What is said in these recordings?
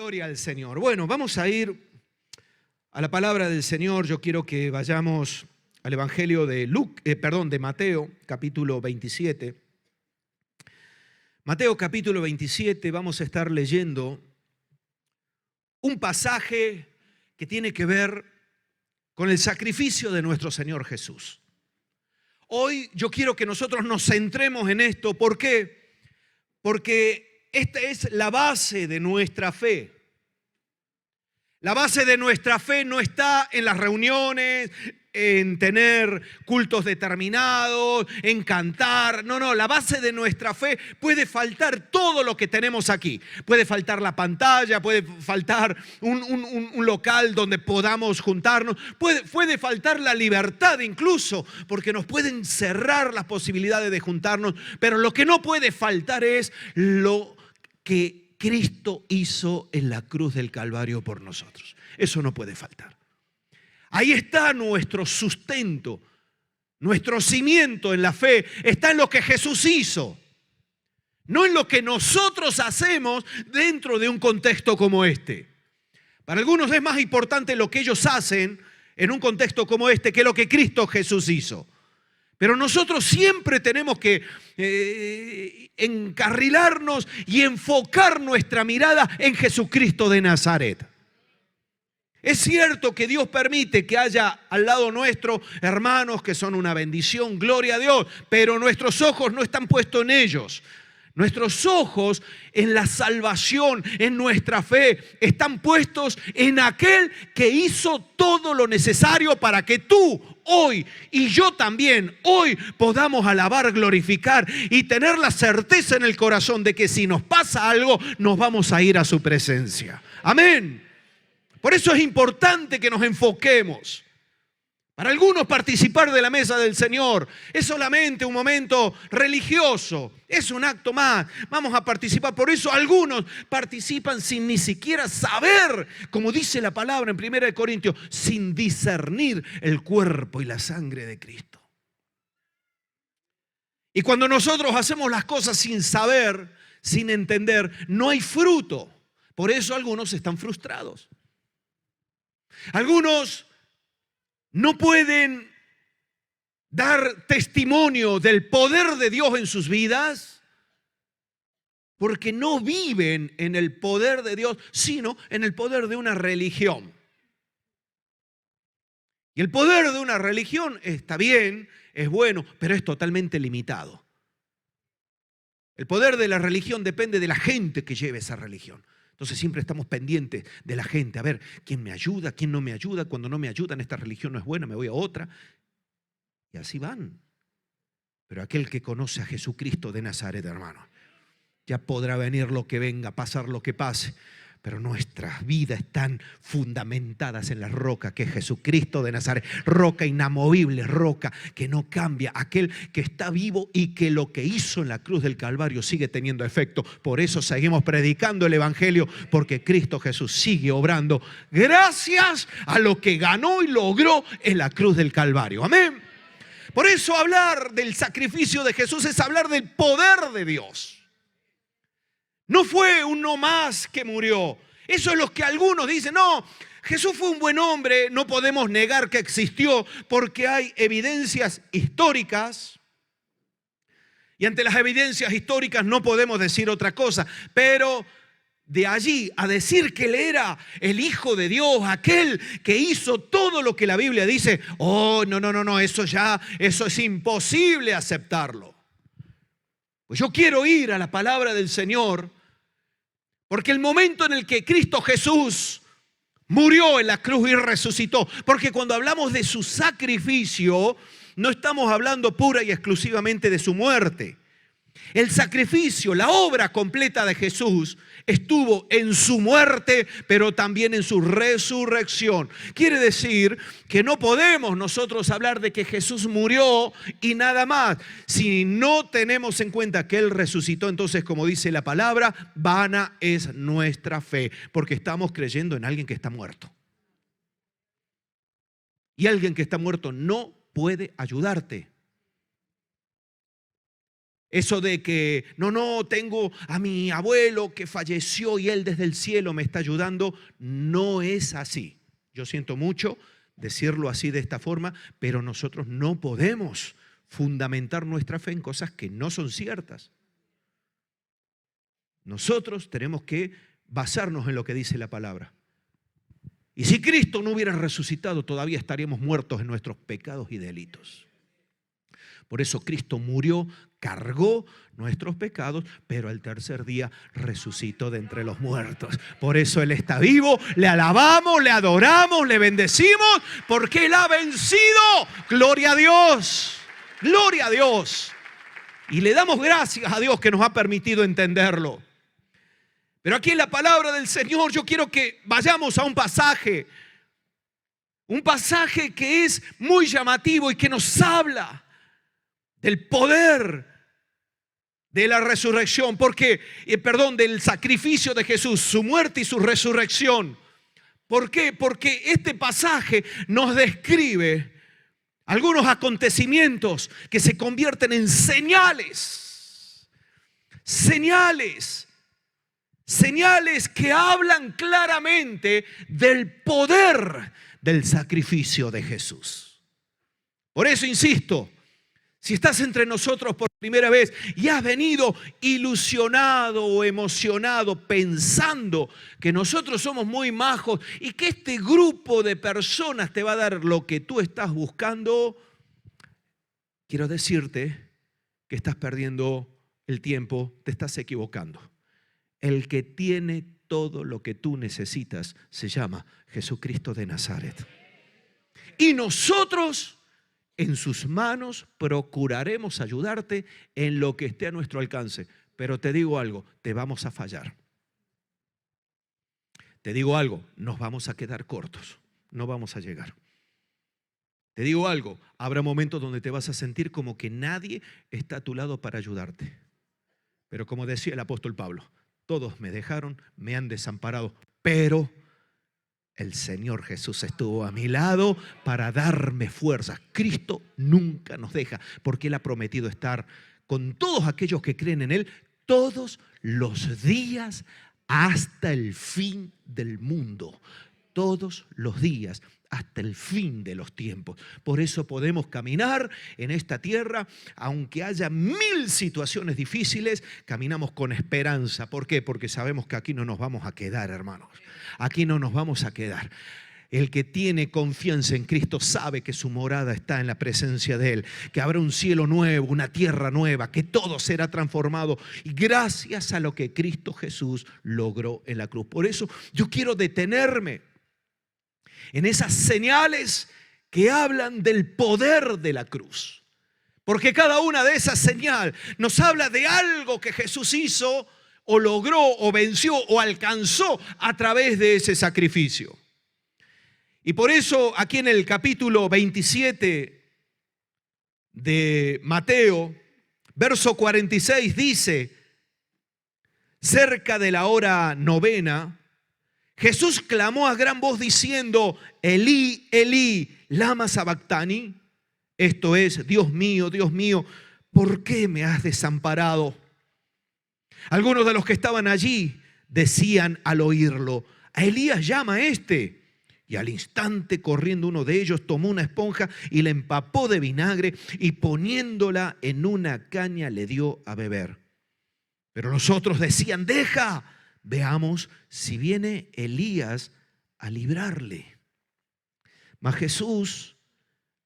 Gloria al Señor. Bueno, vamos a ir a la palabra del Señor. Yo quiero que vayamos al Evangelio de de Mateo, capítulo 27. Mateo, capítulo 27, vamos a estar leyendo un pasaje que tiene que ver con el sacrificio de nuestro Señor Jesús. Hoy yo quiero que nosotros nos centremos en esto. ¿Por qué? Porque esta es la base de nuestra fe. La base de nuestra fe no está en las reuniones, en tener cultos determinados, en cantar. No, la base de nuestra fe puede faltar todo lo que tenemos aquí. Puede faltar la pantalla, puede faltar un local donde podamos juntarnos, puede faltar la libertad incluso, porque nos pueden cerrar las posibilidades de juntarnos, pero lo que no puede faltar es lo que Cristo hizo en la cruz del Calvario por nosotros. Eso no puede faltar. Ahí está nuestro sustento, nuestro cimiento en la fe, está en lo que Jesús hizo, no en lo que nosotros hacemos dentro de un contexto como este. Para algunos es más importante lo que ellos hacen en un contexto como este que lo que Cristo Jesús hizo. Pero nosotros siempre tenemos que encarrilarnos y enfocar nuestra mirada en Jesucristo de Nazaret. Es cierto que Dios permite que haya al lado nuestro hermanos que son una bendición, gloria a Dios, pero nuestros ojos no están puestos en ellos. Nuestros ojos en la salvación, en nuestra fe, están puestos en aquel que hizo todo lo necesario para que tú hoy y yo también hoy podamos alabar, glorificar y tener la certeza en el corazón de que si nos pasa algo, nos vamos a ir a su presencia. Amén. Por eso es importante que nos enfoquemos. Para algunos participar de la mesa del Señor es solamente un momento religioso, es un acto más, vamos a participar. Por eso algunos participan sin ni siquiera saber, como dice la palabra en 1 Corintios, sin discernir el cuerpo y la sangre de Cristo. Y cuando nosotros hacemos las cosas sin saber, sin entender, no hay fruto. Por eso algunos están frustrados. Algunos no pueden dar testimonio del poder de Dios en sus vidas porque no viven en el poder de Dios, sino en el poder de una religión. Y el poder de una religión está bien, es bueno, pero es totalmente limitado. El poder de la religión depende de la gente que lleve esa religión. Entonces siempre estamos pendientes de la gente, a ver, ¿quién me ayuda? ¿Quién no me ayuda? Cuando no me ayudan, esta religión no es buena, me voy a otra. Y así van. Pero aquel que conoce a Jesucristo de Nazaret, hermano, ya podrá venir lo que venga, pasar lo que pase, pero nuestras vidas están fundamentadas en la roca que es Jesucristo de Nazaret, roca inamovible, roca que no cambia, aquel que está vivo y que lo que hizo en la cruz del Calvario sigue teniendo efecto. Por eso seguimos predicando el Evangelio, porque Cristo Jesús sigue obrando gracias a lo que ganó y logró en la cruz del Calvario. Amén. Por eso hablar del sacrificio de Jesús es hablar del poder de Dios. No fue uno más que murió. Eso es lo que algunos dicen. No, Jesús fue un buen hombre. No podemos negar que existió porque hay evidencias históricas. Y ante las evidencias históricas no podemos decir otra cosa. Pero de allí a decir que él era el Hijo de Dios, aquel que hizo todo lo que la Biblia dice, oh, no, eso es imposible aceptarlo. Pues yo quiero ir a la palabra del Señor, porque el momento en el que Cristo Jesús murió en la cruz y resucitó, porque cuando hablamos de su sacrificio, no estamos hablando pura y exclusivamente de su muerte. El sacrificio, la obra completa de Jesús estuvo en su muerte, pero también en su resurrección. Quiere decir que no podemos nosotros hablar de que Jesús murió y nada más. Si no tenemos en cuenta que Él resucitó, entonces, como dice la palabra, vana es nuestra fe, porque estamos creyendo en alguien que está muerto. Y alguien que está muerto no puede ayudarte. Eso de que, no, tengo a mi abuelo que falleció y él desde el cielo me está ayudando, no es así. Yo siento mucho decirlo así de esta forma, pero nosotros no podemos fundamentar nuestra fe en cosas que no son ciertas. Nosotros tenemos que basarnos en lo que dice la palabra. Y si Cristo no hubiera resucitado, todavía estaríamos muertos en nuestros pecados y delitos. Por eso Cristo murió, cargó nuestros pecados, pero al tercer día resucitó de entre los muertos. Por eso Él está vivo, le alabamos, le adoramos, le bendecimos, porque Él ha vencido. Gloria a Dios, gloria a Dios. Y le damos gracias a Dios que nos ha permitido entenderlo. Pero aquí en la palabra del Señor yo quiero que vayamos a un pasaje que es muy llamativo y que nos habla del poder de la resurrección, del sacrificio de Jesús, su muerte y su resurrección. ¿Por qué? Porque este pasaje nos describe algunos acontecimientos que se convierten en señales que hablan claramente del poder del sacrificio de Jesús. Por eso insisto, si estás entre nosotros por primera vez y has venido ilusionado o emocionado pensando que nosotros somos muy majos y que este grupo de personas te va a dar lo que tú estás buscando, quiero decirte que estás perdiendo el tiempo, te estás equivocando. El que tiene todo lo que tú necesitas se llama Jesucristo de Nazaret. Y nosotros en sus manos procuraremos ayudarte en lo que esté a nuestro alcance. Pero te digo algo, te vamos a fallar. Te digo algo, nos vamos a quedar cortos, no vamos a llegar. Te digo algo, habrá momentos donde te vas a sentir como que nadie está a tu lado para ayudarte. Pero como decía el apóstol Pablo, todos me dejaron, me han desamparado, pero el Señor Jesús estuvo a mi lado para darme fuerzas. Cristo nunca nos deja, porque Él ha prometido estar con todos aquellos que creen en Él todos los días hasta el fin del mundo. Todos los días hasta el fin de los tiempos. Por eso podemos caminar en esta tierra, aunque haya 1000 situaciones difíciles, caminamos con esperanza. ¿Por qué? Porque sabemos que aquí no nos vamos a quedar, hermanos. Aquí no nos vamos a quedar. El que tiene confianza en Cristo sabe que su morada está en la presencia de Él, que habrá un cielo nuevo, una tierra nueva, que todo será transformado y gracias a lo que Cristo Jesús logró en la cruz. Por eso yo quiero detenerme en esas señales que hablan del poder de la cruz. Porque cada una de esas señales nos habla de algo que Jesús hizo o logró o venció o alcanzó a través de ese sacrificio. Y por eso aquí en el capítulo 27 de Mateo, verso 46 dice: cerca de la hora novena, Jesús clamó a gran voz diciendo: Elí, Elí, lama sabactani. Esto es: Dios mío, ¿por qué me has desamparado? Algunos de los que estaban allí decían al oírlo: a Elías llama a este. Y al instante, corriendo uno de ellos, tomó una esponja y la empapó de vinagre y poniéndola en una caña le dio a beber. Pero los otros decían: deja, veamos si viene Elías a librarle. Mas Jesús,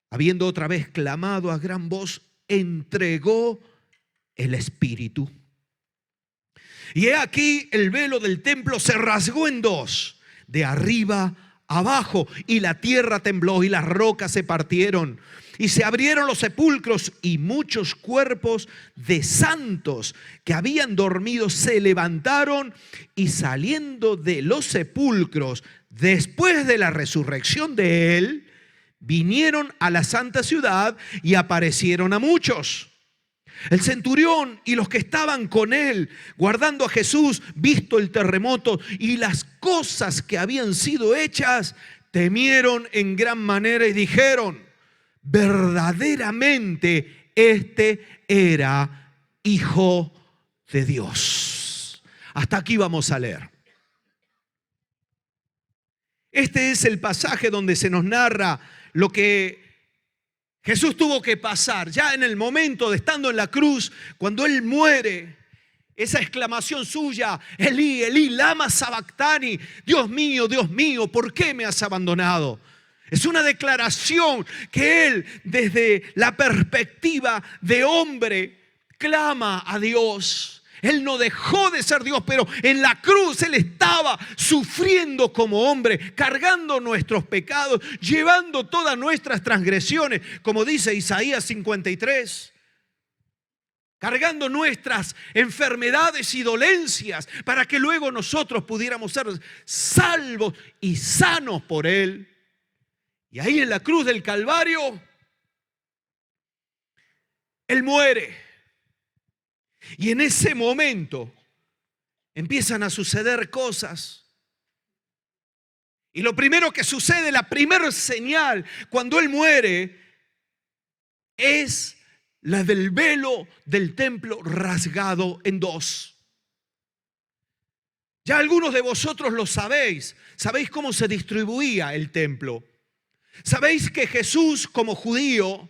habiendo otra vez clamado a gran voz, entregó el Espíritu. Y he aquí el velo del templo se rasgó en dos, de arriba abajo, y la tierra tembló y las rocas se partieron y se abrieron los sepulcros, y muchos cuerpos de santos que habían dormido se levantaron, y saliendo de los sepulcros después de la resurrección de Él, vinieron a la santa ciudad y aparecieron a muchos. El centurión y los que estaban con él, guardando a Jesús, visto el terremoto y las cosas que habían sido hechas, temieron en gran manera y dijeron: verdaderamente este era Hijo de Dios. Hasta aquí vamos a leer. Este es el pasaje donde se nos narra lo que Jesús tuvo que pasar. Ya en el momento de estando en la cruz, cuando Él muere, esa exclamación suya, Elí, Elí, lama sabactani, Dios mío, ¿por qué me has abandonado? Es una declaración que Él, desde la perspectiva de hombre, clama a Dios. Él no dejó de ser Dios, pero en la cruz Él estaba sufriendo como hombre, cargando nuestros pecados, llevando todas nuestras transgresiones, como dice Isaías 53. Cargando nuestras enfermedades y dolencias para que luego nosotros pudiéramos ser salvos y sanos por Él. Y ahí en la cruz del Calvario, Él muere. Y en ese momento empiezan a suceder cosas. Y lo primero que sucede, la primera señal cuando Él muere, es la del velo del templo rasgado en dos. Ya algunos de vosotros lo sabéis. Sabéis cómo se distribuía el templo. Sabéis que Jesús, como judío,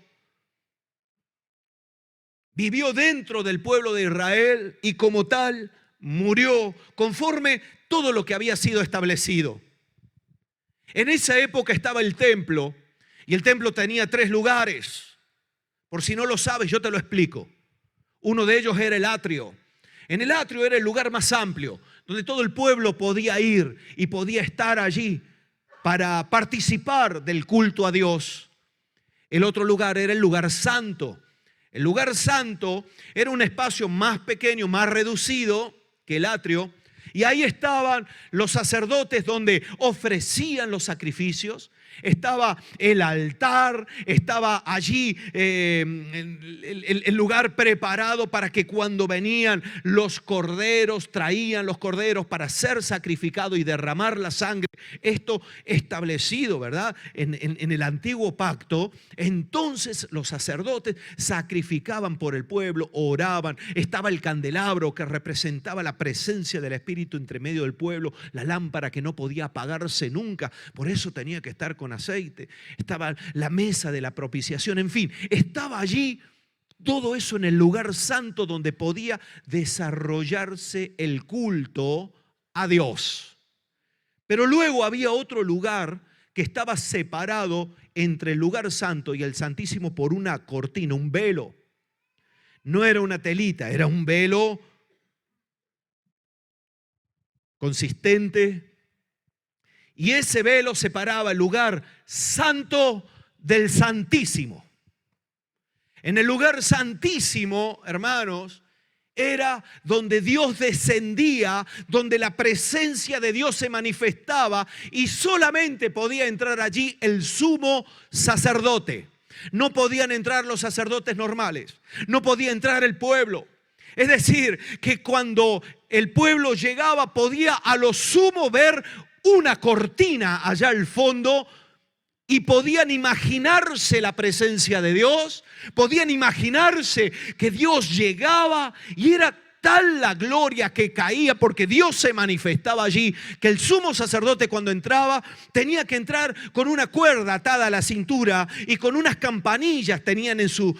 vivió dentro del pueblo de Israel y como tal murió conforme todo lo que había sido establecido. En esa época estaba el templo y el templo tenía 3 lugares. Por si no lo sabes, yo te lo explico. Uno de ellos era el atrio. En el atrio era el lugar más amplio, donde todo el pueblo podía ir y podía estar allí para participar del culto a Dios. El otro lugar era el lugar santo. El lugar santo era un espacio más pequeño, más reducido que el atrio. Y ahí estaban los sacerdotes donde ofrecían los sacrificios. Estaba el altar, estaba allí el lugar preparado para que cuando venían los corderos, traían los corderos para ser sacrificados y derramar la sangre. Esto establecido, ¿verdad? En el antiguo pacto. Entonces los sacerdotes sacrificaban por el pueblo, oraban. Estaba el candelabro que representaba la presencia del Espíritu entre medio del pueblo, la lámpara que no podía apagarse nunca, por eso tenía que estar con aceite. Estaba la mesa de la propiciación, en fin, estaba allí todo eso en el lugar santo donde podía desarrollarse el culto a Dios. Pero luego había otro lugar que estaba separado entre el lugar santo y el santísimo por una cortina, un velo. No era una telita, era un velo consistente. Y ese velo separaba el lugar santo del santísimo. En el lugar santísimo, hermanos, era donde Dios descendía, donde la presencia de Dios se manifestaba y solamente podía entrar allí el sumo sacerdote. No podían entrar los sacerdotes normales, no podía entrar el pueblo. Es decir, que cuando el pueblo llegaba podía a lo sumo ver una cortina allá al fondo y podían imaginarse la presencia de Dios, podían imaginarse que Dios llegaba y era tal la gloria que caía porque Dios se manifestaba allí, que el sumo sacerdote cuando entraba tenía que entrar con una cuerda atada a la cintura y con unas campanillas tenían en su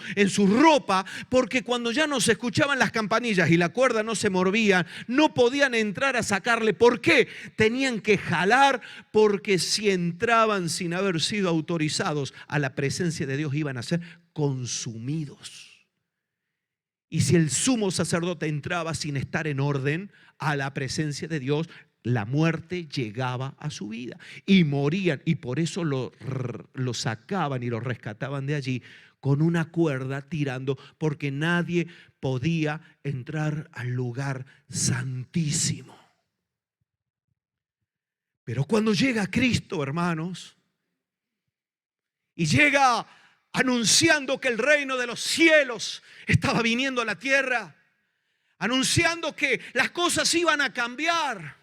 ropa, porque cuando ya no se escuchaban las campanillas y la cuerda no se movía, no podían entrar a sacarle. ¿Por qué? Tenían que jalar, porque si entraban sin haber sido autorizados a la presencia de Dios iban a ser consumidos. Y si el sumo sacerdote entraba sin estar en orden a la presencia de Dios, la muerte llegaba a su vida y morían. Y por eso lo sacaban y lo rescataban de allí con una cuerda tirando, porque nadie podía entrar al lugar santísimo. Pero cuando llega Cristo, hermanos, y llega anunciando que el reino de los cielos estaba viniendo a la tierra, anunciando que las cosas iban a cambiar,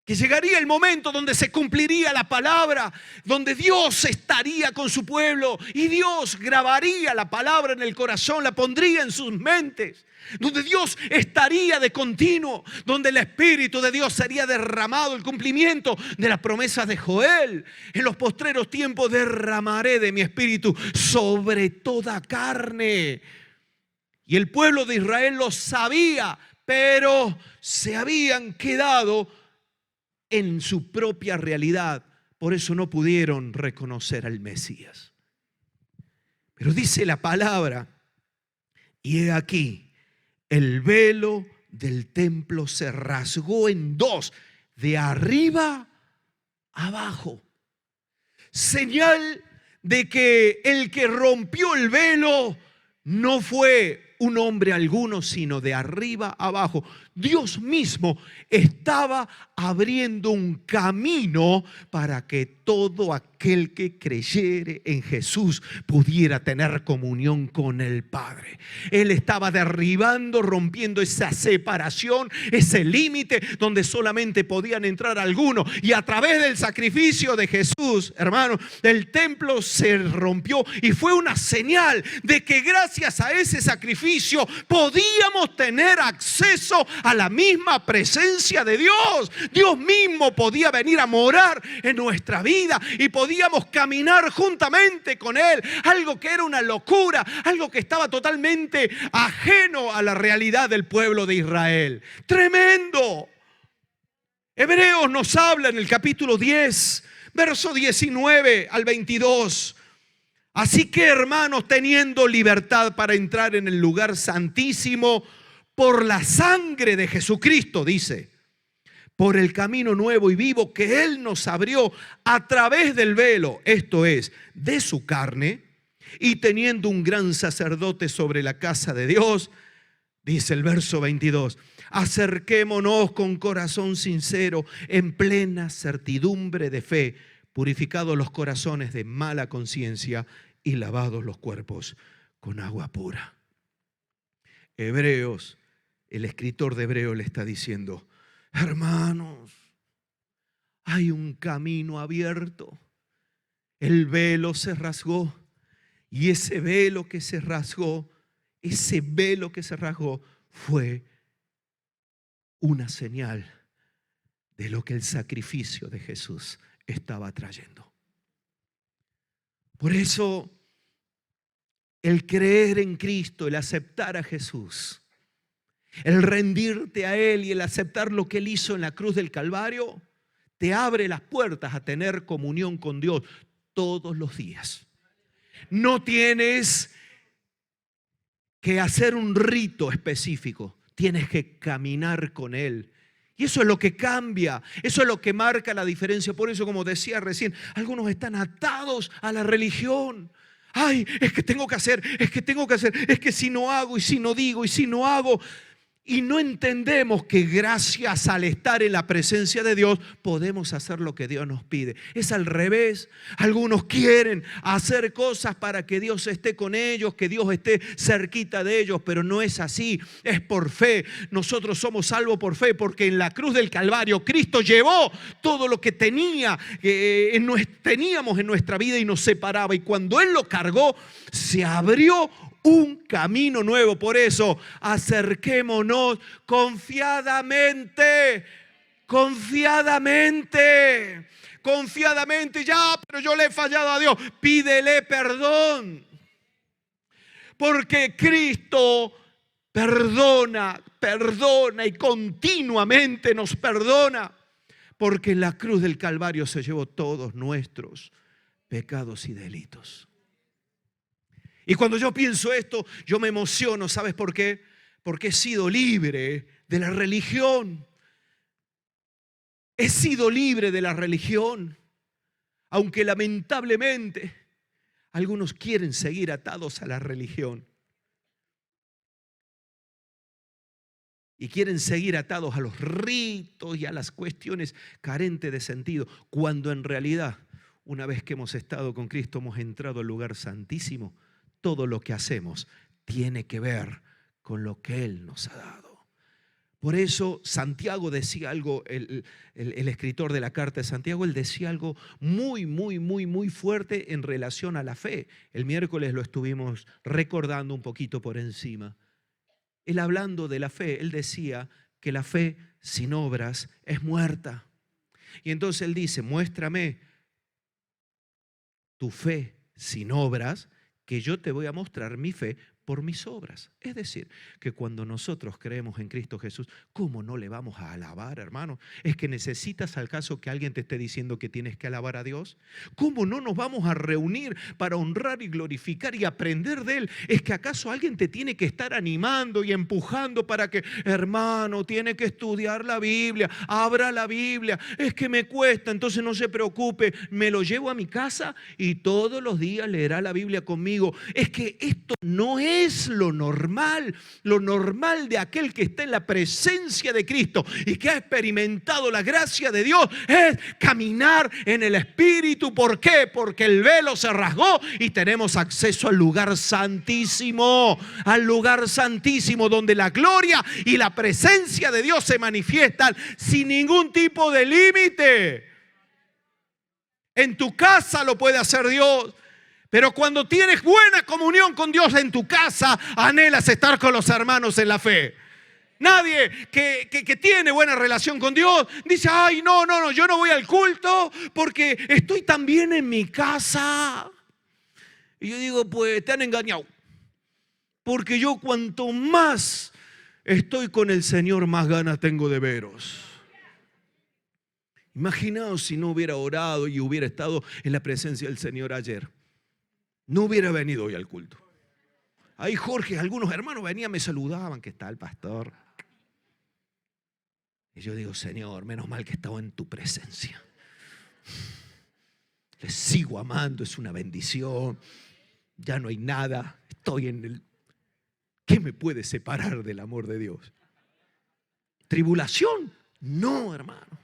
que llegaría el momento donde se cumpliría la palabra, donde Dios estaría con su pueblo y Dios grabaría la palabra en el corazón, la pondría en sus mentes, donde Dios estaría de continuo, donde el Espíritu de Dios sería derramado, el cumplimiento de las promesas de Joel. En los postreros tiempos derramaré de mi Espíritu sobre toda carne. Y el pueblo de Israel lo sabía, pero se habían quedado en su propia realidad. Por eso no pudieron reconocer al Mesías. Pero dice la palabra, y he aquí, el velo del templo se rasgó en dos, de arriba abajo. Señal de que el que rompió el velo no fue un hombre alguno, sino de arriba abajo. Dios mismo estaba abriendo un camino para que todo aquel que creyere en Jesús pudiera tener comunión con el Padre. Él estaba derribando, rompiendo esa separación, ese límite donde solamente podían entrar algunos. Y a través del sacrificio de Jesús, hermano, el templo se rompió y fue una señal de que gracias a ese sacrificio podíamos tener acceso a la misma presencia de Dios. Dios mismo podía venir a morar en nuestra vida y podíamos caminar juntamente con Él. Algo que era una locura, algo que estaba totalmente ajeno a la realidad del pueblo de Israel. Tremendo. Hebreos nos habla en el capítulo 10, verso 19 al 22. Así que, hermanos, teniendo libertad para entrar en el lugar santísimo por la sangre de Jesucristo, dice, por el camino nuevo y vivo que Él nos abrió a través del velo, esto es, de su carne, y teniendo un gran sacerdote sobre la casa de Dios, dice el verso 22, acerquémonos con corazón sincero, en plena certidumbre de fe, purificados los corazones de mala conciencia y lavados los cuerpos con agua pura. Hebreos, el escritor de Hebreos le está diciendo, hermanos, hay un camino abierto. El velo se rasgó y ese velo que se rasgó fue una señal de lo que el sacrificio de Jesús estaba trayendo. Por eso, el creer en Cristo, el aceptar a Jesús, el rendirte a Él y el aceptar lo que Él hizo en la cruz del Calvario, te abre las puertas a tener comunión con Dios todos los días. No tienes que hacer un rito específico, tienes que caminar con Él. Y eso es lo que cambia, eso es lo que marca la diferencia. Por eso, como decía recién, algunos están atados a la religión. Ay, es que tengo que hacer, es que si no hago y si no digo y si no hago. Y no entendemos que gracias al estar en la presencia de Dios podemos hacer lo que Dios nos pide. Es al revés. Algunos quieren hacer cosas para que Dios esté con ellos, que Dios esté cerquita de ellos, pero no es así. Es por fe. Nosotros somos salvos por fe porque en la cruz del Calvario Cristo llevó todo lo que teníamos en nuestra vida y nos separaba. Y cuando Él lo cargó, se abrió un camino nuevo. Por eso, acerquémonos confiadamente. Ya, pero yo le he fallado a Dios. Pídele perdón. Porque Cristo perdona y continuamente nos perdona. Porque en la cruz del Calvario se llevó todos nuestros pecados y delitos. Y cuando yo pienso esto, yo me emociono. ¿Sabes por qué? Porque he sido libre de la religión. He sido libre de la religión. Aunque lamentablemente algunos quieren seguir atados a la religión. Y quieren seguir atados a los ritos y a las cuestiones carentes de sentido. Cuando en realidad, una vez que hemos estado con Cristo, hemos entrado al lugar santísimo. Todo lo que hacemos tiene que ver con lo que Él nos ha dado. Por eso Santiago decía algo, el escritor de la carta de Santiago, él decía algo muy fuerte en relación a la fe. El miércoles lo estuvimos recordando un poquito por encima. Él hablando de la fe, él decía que la fe sin obras es muerta. Y entonces él dice, muéstrame tu fe sin obras, que yo te voy a mostrar mi fe por mis obras. Es decir, que cuando nosotros creemos en Cristo Jesús, ¿cómo no le vamos a alabar, hermano? ¿Es que necesitas al caso que alguien te esté diciendo que tienes que alabar a Dios? ¿Cómo no nos vamos a reunir para honrar y glorificar y aprender de Él? ¿Es que acaso alguien te tiene que estar animando y empujando para que, hermano, tiene que estudiar la Biblia, abra la Biblia? Es que me cuesta, entonces no se preocupe, me lo llevo a mi casa y todos los días leerá la Biblia conmigo. Es que esto no es lo normal de aquel que está en la presencia de Cristo y que ha experimentado la gracia de Dios, es caminar en el Espíritu. ¿Por qué? Porque el velo se rasgó y tenemos acceso al lugar santísimo donde la gloria y la presencia de Dios se manifiestan sin ningún tipo de límite. En tu casa lo puede hacer Dios. Pero cuando tienes buena comunión con Dios en tu casa, anhelas estar con los hermanos en la fe. Nadie que tiene buena relación con Dios dice, ay, no, yo no voy al culto porque estoy tan bien en mi casa. Y yo digo, pues te han engañado. Porque yo cuanto más estoy con el Señor, más ganas tengo de veros. Imaginaos si no hubiera orado y hubiera estado en la presencia del Señor ayer. No hubiera venido hoy al culto. Ahí Jorge, algunos hermanos venían, me saludaban, ¿qué tal, pastor? Y yo digo, Señor, menos mal que estaba en tu presencia. Les sigo amando, es una bendición. Ya no hay nada, estoy en el... ¿Qué me puede separar del amor de Dios? ¿Tribulación? No, hermano.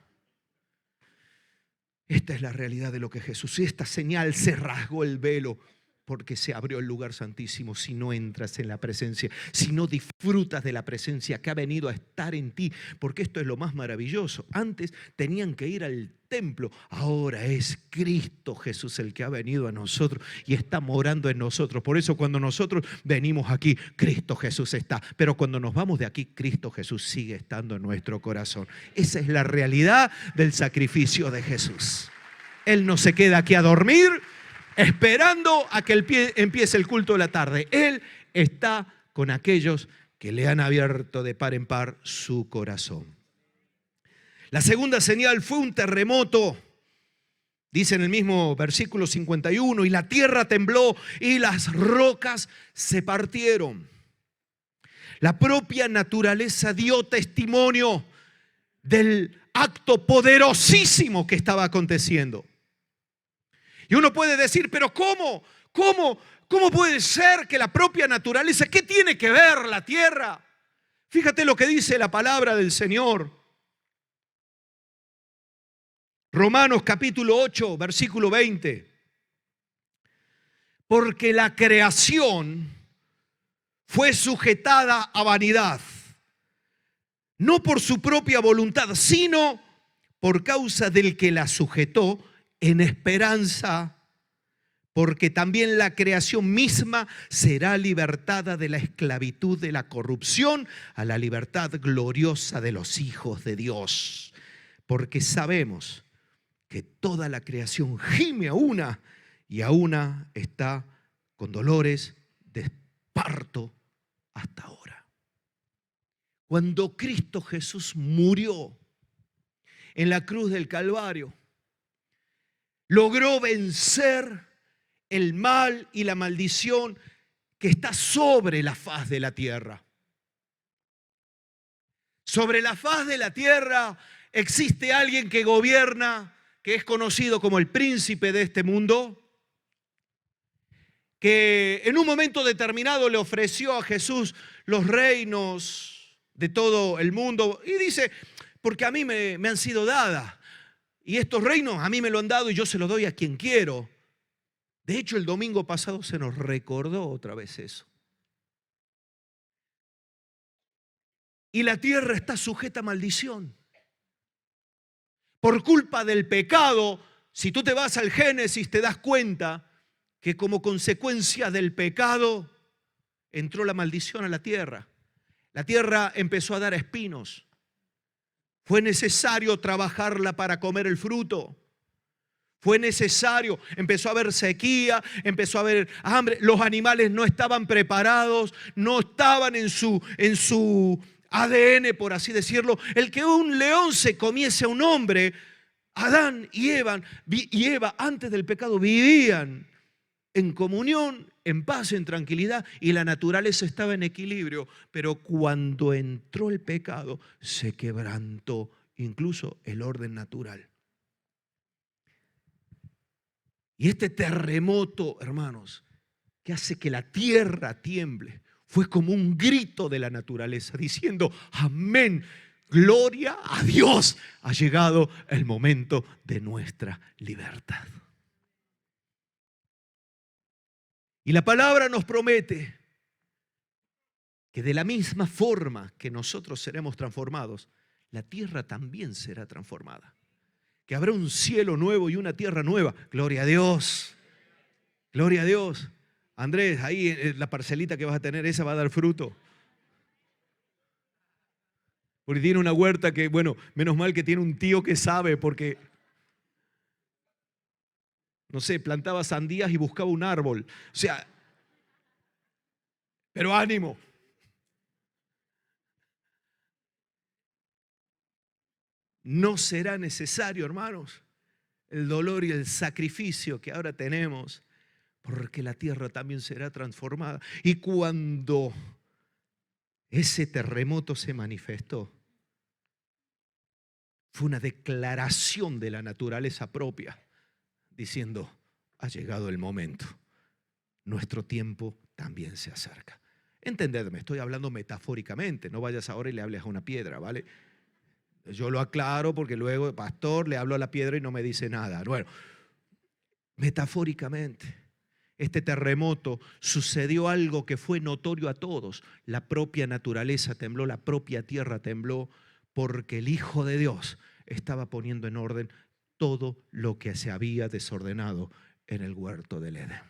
Esta es la realidad de lo que Jesús. Y esta señal se rasgó el velo. Porque se abrió el lugar santísimo. Si no entras en la presencia, si no disfrutas de la presencia que ha venido a estar en ti, porque esto es lo más maravilloso. Antes tenían que ir al templo, ahora es Cristo Jesús el que ha venido a nosotros y está morando en nosotros. Por eso cuando nosotros venimos aquí, Cristo Jesús está, pero cuando nos vamos de aquí, Cristo Jesús sigue estando en nuestro corazón. Esa es la realidad del sacrificio de Jesús. Él no se queda aquí a dormir esperando a que empiece el culto de la tarde. Él está con aquellos que le han abierto de par en par su corazón. La segunda señal fue un terremoto. Dice en el mismo versículo 51, y la tierra tembló y las rocas se partieron. La propia naturaleza dio testimonio del acto poderosísimo que estaba aconteciendo. Y uno puede decir, pero ¿cómo puede ser que la propia naturaleza, qué tiene que ver la tierra? Fíjate lo que dice la palabra del Señor. Romanos capítulo 8, versículo 20. Porque la creación fue sujetada a vanidad, no por su propia voluntad, sino por causa del que la sujetó, en esperanza, porque también la creación misma será libertada de la esclavitud de la corrupción a la libertad gloriosa de los hijos de Dios. Porque sabemos que toda la creación gime a una y a una está con dolores de parto hasta ahora. Cuando Cristo Jesús murió en la cruz del Calvario, logró vencer el mal y la maldición que está sobre la faz de la tierra. Sobre la faz de la tierra existe alguien que gobierna, que es conocido como el príncipe de este mundo, que en un momento determinado le ofreció a Jesús los reinos de todo el mundo. Y dice, porque a mí me han sido dadas. Y estos reinos a mí me lo han dado y yo se los doy a quien quiero. De hecho, el domingo pasado se nos recordó otra vez eso. y la tierra está sujeta a maldición. Por culpa del pecado, si tú te vas al Génesis te das cuenta que como consecuencia del pecado entró la maldición a la tierra. La tierra empezó a dar espinos. Fue necesario trabajarla para comer el fruto. Fue necesario, empezó a haber sequía, empezó a haber hambre. Los animales no estaban preparados, no estaban en su ADN, por así decirlo. El que un león se comiese a un hombre, Adán y Eva antes del pecado vivían en comunión, en paz, en tranquilidad, y la naturaleza estaba en equilibrio. Pero cuando entró el pecado, se quebrantó incluso el orden natural. Y este terremoto, hermanos, que hace que la tierra tiemble, fue como un grito de la naturaleza, diciendo, amén, gloria a Dios, ha llegado el momento de nuestra libertad. Y la palabra nos promete que de la misma forma que nosotros seremos transformados, la tierra también será transformada. Que habrá un cielo nuevo y una tierra nueva. Gloria a Dios. Gloria a Dios. Andrés, ahí la parcelita que vas a tener, esa va a dar fruto. Porque tiene una huerta que, bueno, menos mal que tiene un tío que sabe, porque, no sé, plantaba sandías y buscaba un árbol. O sea, pero ánimo. No será necesario, hermanos, el dolor y el sacrificio que ahora tenemos, porque la tierra también será transformada. Y cuando ese terremoto se manifestó, fue una declaración de la naturaleza propia, diciendo, ha llegado el momento, nuestro tiempo también se acerca. Entendedme, estoy hablando metafóricamente, no vayas ahora y le hables a una piedra, ¿vale? Yo lo aclaro porque luego, pastor, le hablo a la piedra y no me dice nada. Bueno, metafóricamente, este terremoto sucedió algo que fue notorio a todos. La propia naturaleza tembló, la propia tierra tembló, porque el Hijo de Dios estaba poniendo en orden todo lo que se había desordenado en el huerto del Edén.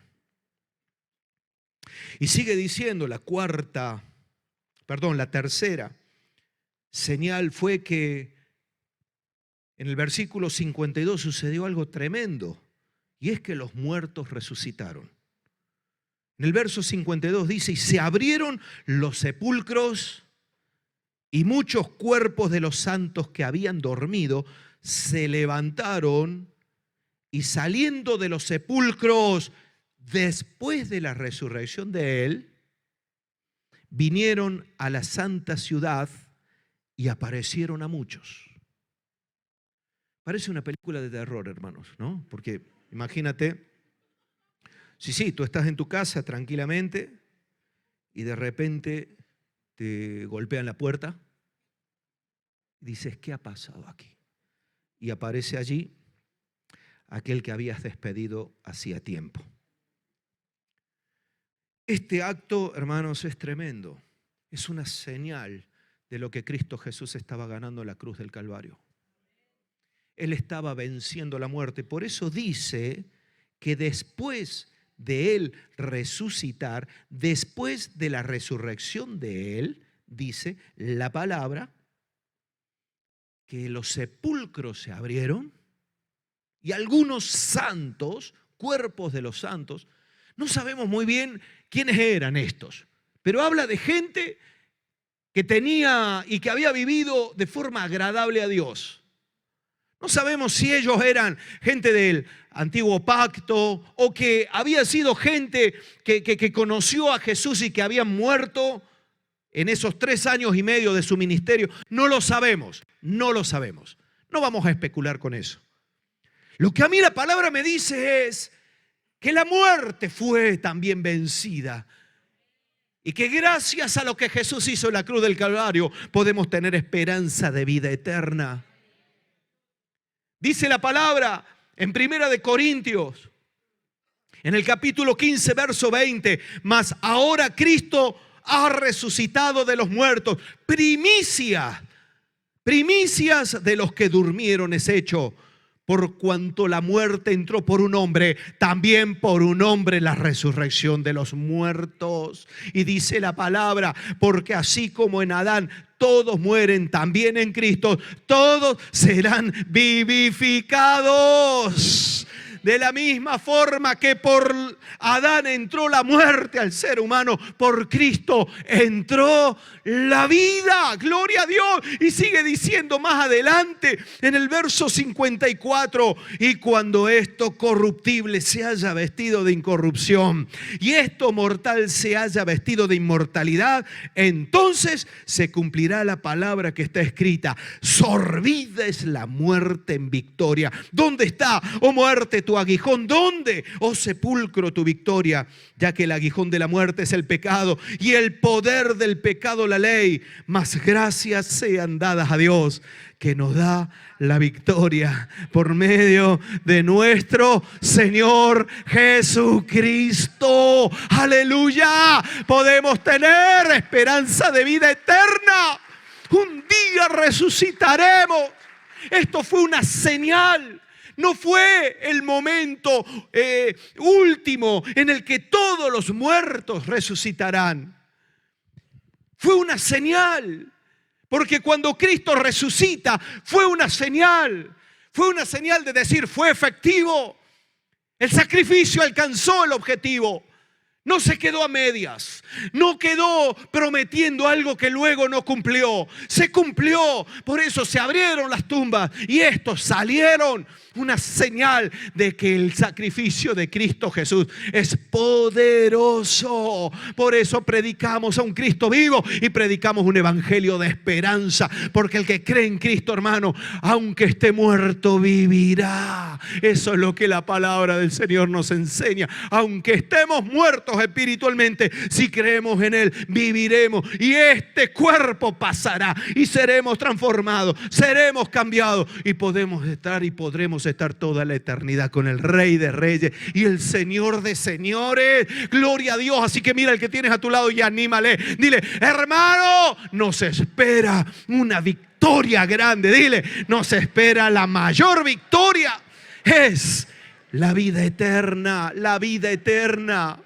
Y sigue diciendo la tercera señal fue que en el versículo 52 sucedió algo tremendo, y es que los muertos resucitaron. En el verso 52 dice, y se abrieron los sepulcros, y muchos cuerpos de los santos que habían dormido se levantaron, y saliendo de los sepulcros después de la resurrección de él, vinieron a la santa ciudad y aparecieron a muchos. Parece una película de terror, hermanos, ¿no? Porque imagínate, sí, tú estás en tu casa tranquilamente y de repente te golpean la puerta y dices, ¿qué ha pasado aquí? Y aparece allí aquel que habías despedido hacía tiempo. Este acto, hermanos, es tremendo. Es una señal de lo que Cristo Jesús estaba ganando en la cruz del Calvario. Él estaba venciendo la muerte. Por eso dice que después de Él resucitar, después de la resurrección de Él, dice la palabra, que los sepulcros se abrieron y algunos santos, cuerpos de los santos, no sabemos muy bien quiénes eran estos, pero habla de gente que tenía y que había vivido de forma agradable a Dios. No sabemos si ellos eran gente del antiguo pacto o que había sido gente que conoció a Jesús y que habían muerto en esos 3 años y medio de su ministerio. No lo sabemos, no lo sabemos. No vamos a especular con eso. Lo que a mí la palabra me dice es que la muerte fue también vencida y que gracias a lo que Jesús hizo en la cruz del Calvario podemos tener esperanza de vida eterna. Dice la palabra en 1 de Corintios, en el capítulo 15, verso 20, mas ahora Cristo ha resucitado de los muertos. Primicias de los que durmieron es hecho. Por cuanto la muerte entró por un hombre, también por un hombre la resurrección de los muertos. Y dice la palabra, porque así como en Adán todos mueren, también en Cristo todos serán vivificados. De la misma forma que por Adán entró la muerte al ser humano, por Cristo entró la vida. Gloria a Dios. Y sigue diciendo más adelante en el verso 54, y cuando esto corruptible se haya vestido de incorrupción y esto mortal se haya vestido de inmortalidad, entonces se cumplirá la palabra que está escrita: sorbida es la muerte en victoria. ¿Dónde está, oh muerte, tu aguijón? ¿Dónde, oh sepulcro, tu victoria? Ya que el aguijón de la muerte es el pecado y el poder del pecado la ley. Mas gracias sean dadas a Dios, que nos da la victoria por medio de nuestro Señor Jesucristo. Aleluya. Podemos tener esperanza de vida eterna. Un día resucitaremos. Esto fue una señal. No fue el momento último en el que todos los muertos resucitarán. Fue una señal. Porque cuando Cristo resucita, fue una señal. Fue una señal de decir, fue efectivo. El sacrificio alcanzó el objetivo. No se quedó a medias, no quedó prometiendo algo que luego no cumplió. Se cumplió, por eso se abrieron las tumbas y estos salieron. Una señal de que el sacrificio de Cristo Jesús es poderoso. Por eso predicamos a un Cristo vivo y predicamos un evangelio de esperanza. Porque el que cree en Cristo, hermano, aunque esté muerto, vivirá. Eso es lo que la palabra del Señor nos enseña. Aunque estemos muertos espiritualmente, si creemos en Él, viviremos. Y este cuerpo pasará y seremos transformados, seremos cambiados y podremos estar toda la eternidad con el Rey de Reyes y el Señor de Señores. Gloria a Dios. Así que mira al que tienes a tu lado y anímale. Dile, hermano, nos espera una victoria grande. Dile, nos espera la mayor victoria. Es la vida eterna, la vida eterna.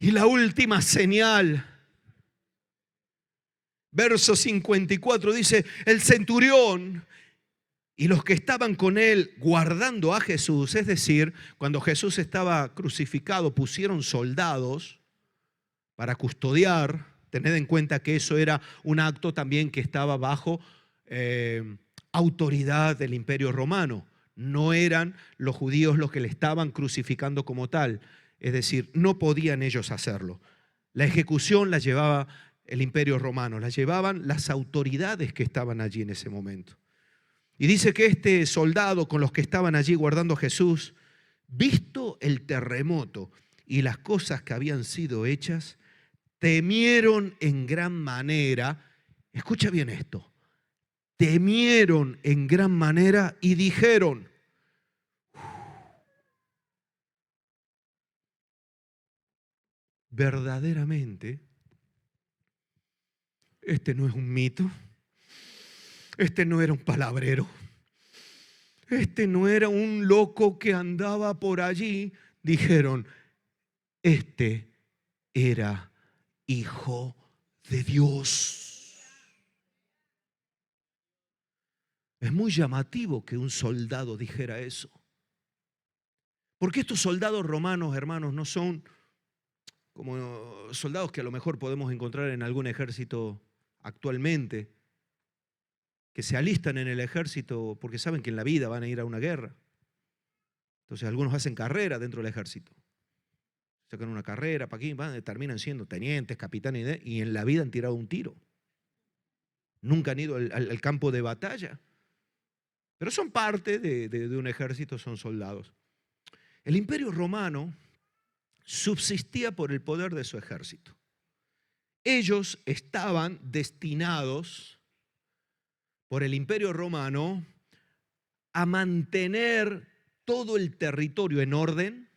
Y la última señal, verso 54, dice: el centurión y los que estaban con él guardando a Jesús, es decir, cuando Jesús estaba crucificado, pusieron soldados para custodiar. Tened en cuenta que eso era un acto también que estaba bajo autoridad del Imperio Romano. No eran los judíos los que le estaban crucificando como tal. Es decir, no podían ellos hacerlo. La ejecución la llevaba el Imperio Romano, la llevaban las autoridades que estaban allí en ese momento. Y dice que este soldado con los que estaban allí guardando a Jesús, visto el terremoto y las cosas que habían sido hechas, temieron en gran manera. Escucha bien esto. Temieron en gran manera y dijeron: verdaderamente, este no es un mito, este no era un palabrero, este no era un loco que andaba por allí. Dijeron, este era Hijo de Dios. Es muy llamativo que un soldado dijera eso. Porque estos soldados romanos, hermanos, no son como soldados que a lo mejor podemos encontrar en algún ejército actualmente, que se alistan en el ejército porque saben que en la vida van a ir a una guerra. Entonces algunos hacen carrera dentro del ejército. Sacan una carrera para aquí, terminan siendo tenientes, capitanes y en la vida han tirado un tiro. Nunca han ido al campo de batalla. Pero son parte de un ejército, son soldados. El Imperio Romano subsistía por el poder de su ejército. Ellos estaban destinados por el Imperio Romano a mantener todo el territorio en orden,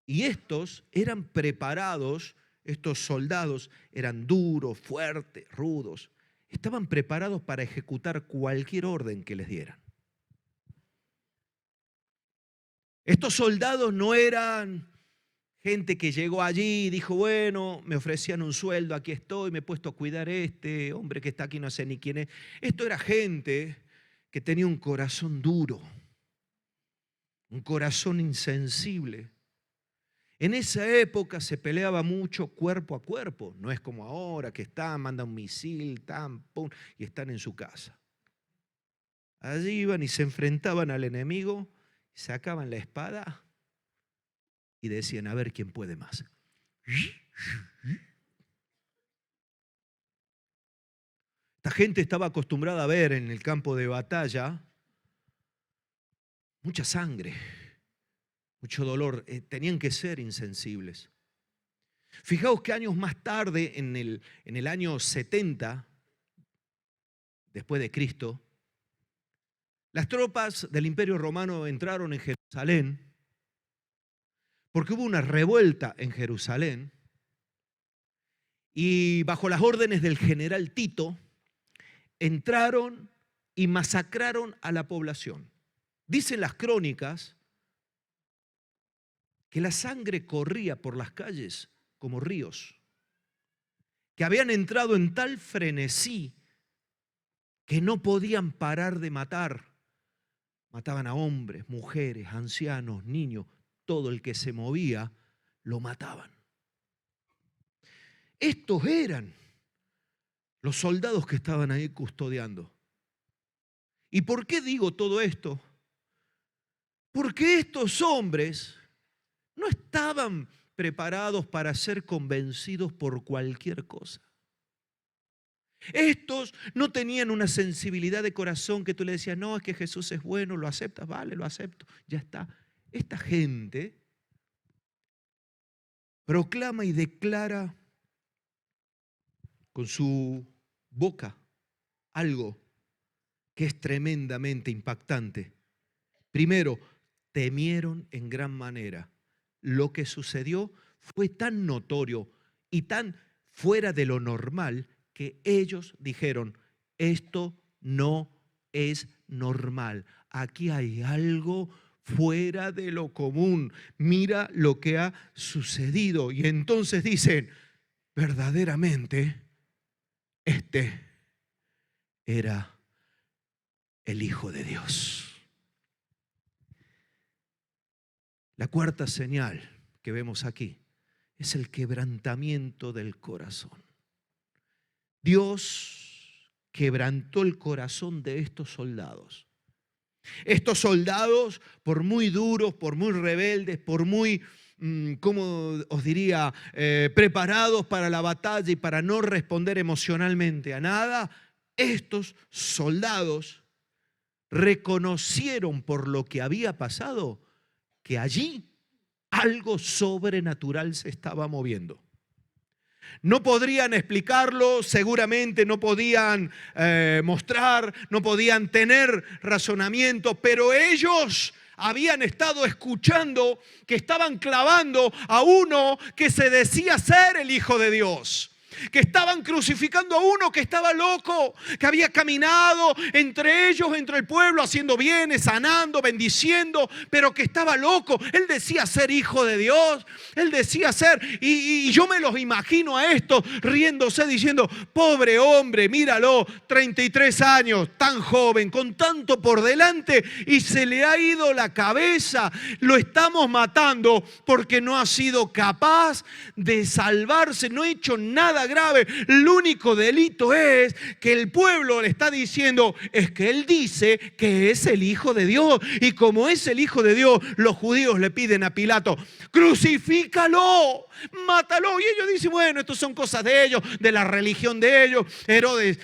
Y estos eran preparados, estos soldados eran duros, fuertes, rudos. Estaban preparados para ejecutar cualquier orden que les dieran. Estos soldados no eran gente que llegó allí y dijo, bueno, me ofrecían un sueldo, aquí estoy, me he puesto a cuidar este hombre que está aquí, no sé ni quién es. Esto era gente que tenía un corazón duro, un corazón insensible. En esa época se peleaba mucho cuerpo a cuerpo. No es como ahora que mandan un misil, pum, y están en su casa. Allí iban y se enfrentaban al enemigo, sacaban la espada y decían, a ver quién puede más. Esta gente estaba acostumbrada a ver en el campo de batalla mucha sangre, mucho dolor. Tenían que ser insensibles. Fijaos que años más tarde, en el año 70, después de Cristo, las tropas del Imperio Romano entraron en Jerusalén porque hubo una revuelta en Jerusalén y bajo las órdenes del general Tito entraron y masacraron a la población. Dicen las crónicas que la sangre corría por las calles como ríos, que habían entrado en tal frenesí que no podían parar de matar. Mataban a hombres, mujeres, ancianos, niños, todo el que se movía lo mataban. Estos eran los soldados que estaban ahí custodiando. ¿Y por qué digo todo esto? Porque estos hombres no estaban preparados para ser convencidos por cualquier cosa. Estos no tenían una sensibilidad de corazón que tú le decías, no, es que Jesús es bueno, lo aceptas, vale, lo acepto, ya está. Esta gente proclama y declara con su boca algo que es tremendamente impactante. Primero, temieron en gran manera. Lo que sucedió fue tan notorio y tan fuera de lo normal que ellos dijeron, esto no es normal. Aquí hay algo fuera de lo común. Mira lo que ha sucedido. Y entonces dicen, verdaderamente, este era el Hijo de Dios. La cuarta señal que vemos aquí es el quebrantamiento del corazón. Dios quebrantó el corazón de estos soldados. Estos soldados, por muy duros, por muy rebeldes, por muy, ¿cómo os diría?, preparados para la batalla y para no responder emocionalmente a nada, estos soldados reconocieron por lo que había pasado que allí algo sobrenatural se estaba moviendo. No podrían explicarlo, seguramente no podían mostrar, no podían tener razonamiento, pero ellos habían estado escuchando que estaban clavando a uno que se decía ser el Hijo de Dios. Que estaban crucificando a uno que estaba loco, que había caminado entre ellos, entre el pueblo, haciendo bienes, sanando, bendiciendo, pero que estaba loco. Él decía ser hijo de Dios, él decía ser, y yo me los imagino a estos riéndose diciendo, pobre hombre, míralo, 33 años, tan joven, con tanto por delante, y se le ha ido la cabeza, lo estamos matando porque no ha sido capaz de salvarse, no ha hecho nada grave. El único delito es que el pueblo le está diciendo es que él dice que es el Hijo de Dios, y como es el Hijo de Dios, los judíos le piden a Pilato, crucifícalo, mátalo. Y ellos dicen, bueno, esto son cosas de ellos, de la religión de ellos. Herodes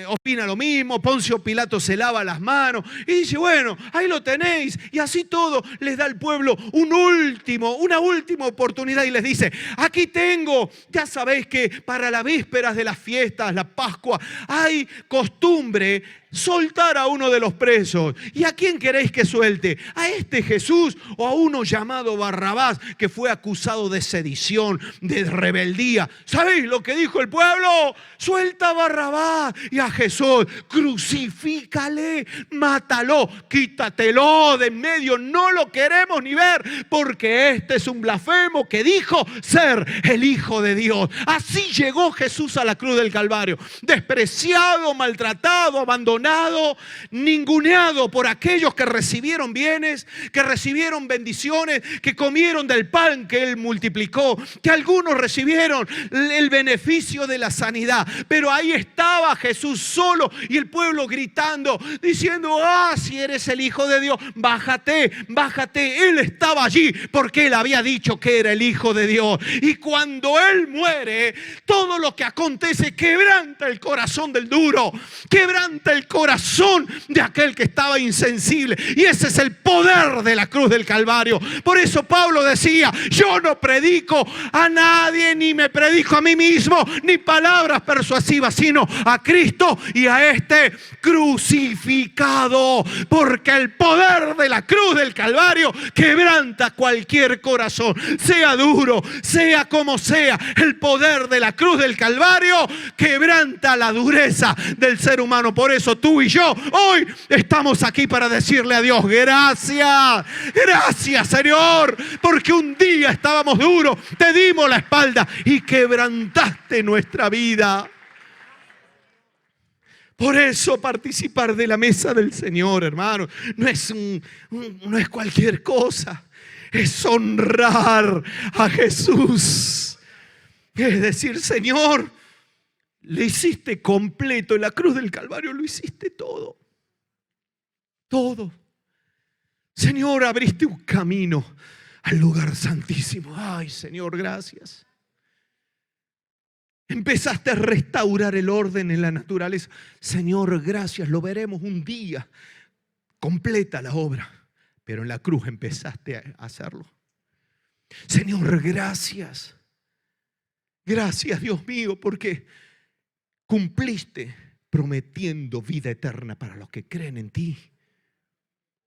opina lo mismo, Poncio Pilato se lava las manos y dice, bueno, ahí lo tenéis. Y así todo les da al pueblo una última oportunidad y les dice, aquí tengo, ya sabéis que para las vísperas de las fiestas, la Pascua, hay costumbre soltar a uno de los presos. ¿Y a quién queréis que suelte? ¿A este Jesús o a uno llamado Barrabás, que fue acusado de sedición, de rebeldía? ¿Sabéis lo que dijo el pueblo? Suelta a Barrabás y a Jesús, crucifícale, mátalo, quítatelo de en medio, no lo queremos ni ver, porque este es un blasfemo que dijo ser el Hijo de Dios. Así llegó Jesús a la cruz del Calvario, despreciado, maltratado, abandonado, ninguneado por aquellos que recibieron bienes, que recibieron bendiciones, que comieron del pan que Él multiplicó, que algunos recibieron el beneficio de la sanidad. Pero ahí estaba Jesús solo y el pueblo gritando, diciendo: si eres el Hijo de Dios, bájate, bájate. Él estaba allí porque Él había dicho que era el Hijo de Dios. Y cuando Él muere, todo lo que acontece quebranta el corazón del duro, quebranta el corazón de aquel que estaba insensible. Y ese es el poder de la cruz del Calvario. Por eso Pablo decía: yo no predico a nadie, ni me predico a mí mismo, ni palabras persuasivas, sino a Cristo y a este crucificado. Porque el poder de la cruz del Calvario quebranta cualquier corazón, sea duro, sea como sea. El poder de la cruz del Calvario quebranta la dureza del ser humano. Por eso tú y yo hoy estamos aquí para decirle a Dios: gracias, gracias Señor, porque un día estábamos duros, te dimos la espalda y quebrantaste nuestra vida. Por eso participar de la mesa del Señor, hermano, no es cualquier cosa. Es honrar a Jesús. Es decir: Señor, le hiciste completo. En la cruz del Calvario lo hiciste todo. Todo. Señor, abriste un camino al lugar santísimo. Ay, Señor, gracias. Empezaste a restaurar el orden en la naturaleza. Señor, gracias. Lo veremos un día. Completa la obra. Pero en la cruz empezaste a hacerlo. Señor, gracias. Gracias, Dios mío, porque cumpliste prometiendo vida eterna para los que creen en ti.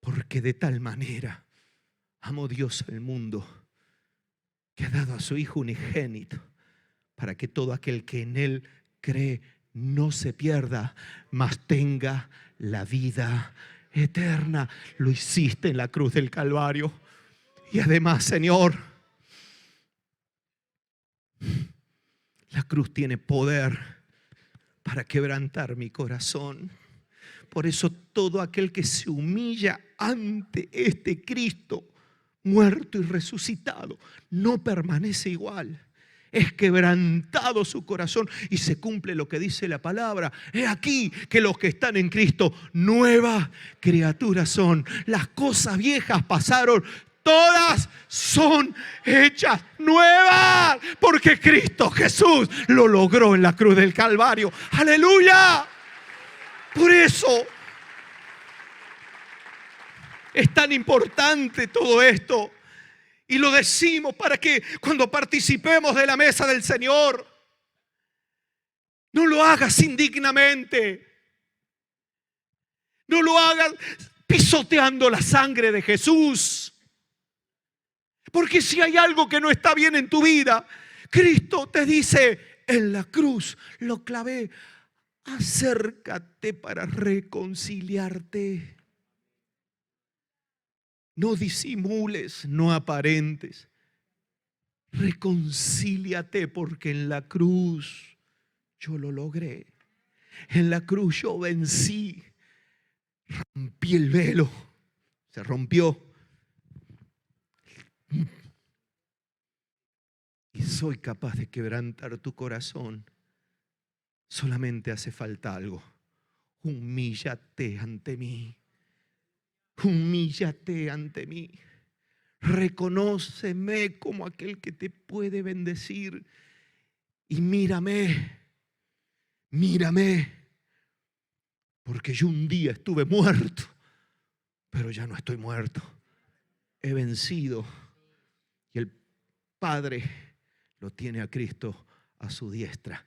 Porque de tal manera amó Dios al mundo, que ha dado a su Hijo unigénito, para que todo aquel que en Él cree no se pierda, mas tenga la vida eterna. Lo hiciste en la cruz del Calvario. Y además, Señor, la cruz tiene poder para quebrantar mi corazón. Por eso todo aquel que se humilla ante este Cristo muerto y resucitado no permanece igual. Es quebrantado su corazón y se cumple lo que dice la palabra. He aquí que los que están en Cristo, nuevas criaturas son. Las cosas viejas pasaron, todas son hechas nuevas, porque Cristo Jesús lo logró en la cruz del Calvario. ¡Aleluya! Por eso es tan importante todo esto. Y lo decimos para que cuando participemos de la mesa del Señor, no lo hagas indignamente. No lo hagas pisoteando la sangre de Jesús. Porque si hay algo que no está bien en tu vida, Cristo te dice: en la cruz lo clavé. Acércate para reconciliarte. No disimules, no aparentes. Reconcíliate, porque en la cruz yo lo logré. En la cruz yo vencí. Rompí el velo. Se rompió. Y soy capaz de quebrantar tu corazón. Solamente hace falta algo. Humíllate ante mí. Humíllate ante mí. Reconóceme como aquel que te puede bendecir. Y mírame. Mírame. Porque yo un día estuve muerto, pero ya no estoy muerto. He vencido. Y el Padre lo tiene a Cristo a su diestra,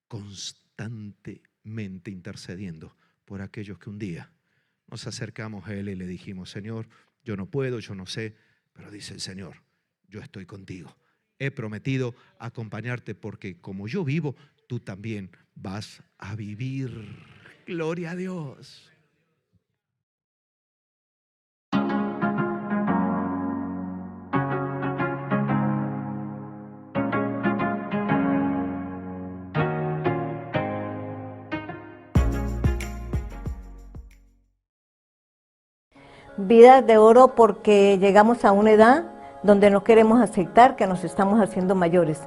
constantemente intercediendo por aquellos que un día nos acercamos a Él y le dijimos, Señor, yo no puedo, yo no sé, pero dice el Señor, yo estoy contigo. He prometido acompañarte porque como yo vivo, tú también vas a vivir. Gloria a Dios. Vidas de oro porque llegamos a una edad donde no queremos aceptar que nos estamos haciendo mayores,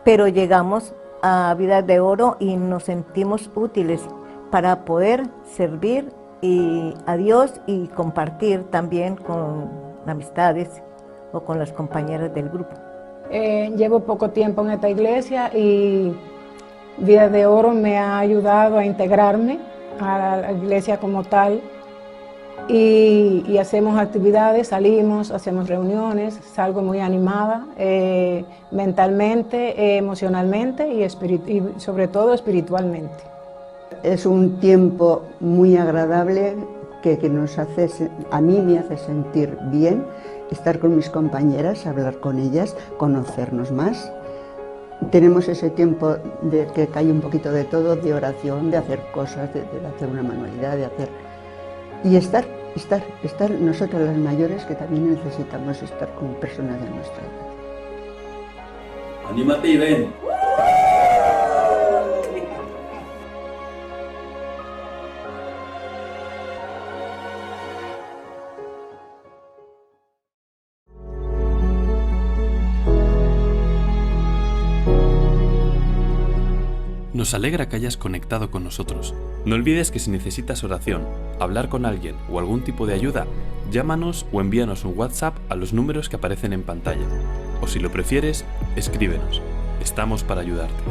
pero llegamos a Vidas de Oro y nos sentimos útiles para poder servir a Dios y compartir también con amistades o con las compañeras del grupo. Llevo poco tiempo en esta iglesia y Vidas de Oro me ha ayudado a integrarme a la iglesia como tal. Y hacemos actividades, salimos, hacemos reuniones, salgo muy animada, mentalmente, emocionalmente y sobre todo espiritualmente. Es un tiempo muy agradable que a mí me hace sentir bien, estar con mis compañeras, hablar con ellas, conocernos más. Tenemos ese tiempo de que cae un poquito de todo, de oración, de hacer cosas, de hacer una manualidad, y estar nosotras las mayores que también necesitamos estar con personas de nuestra edad. ¡Anímate y ven! Nos alegra que hayas conectado con nosotros. No olvides que si necesitas oración, hablar con alguien o algún tipo de ayuda, llámanos o envíanos un WhatsApp a los números que aparecen en pantalla. O si lo prefieres, escríbenos. Estamos para ayudarte.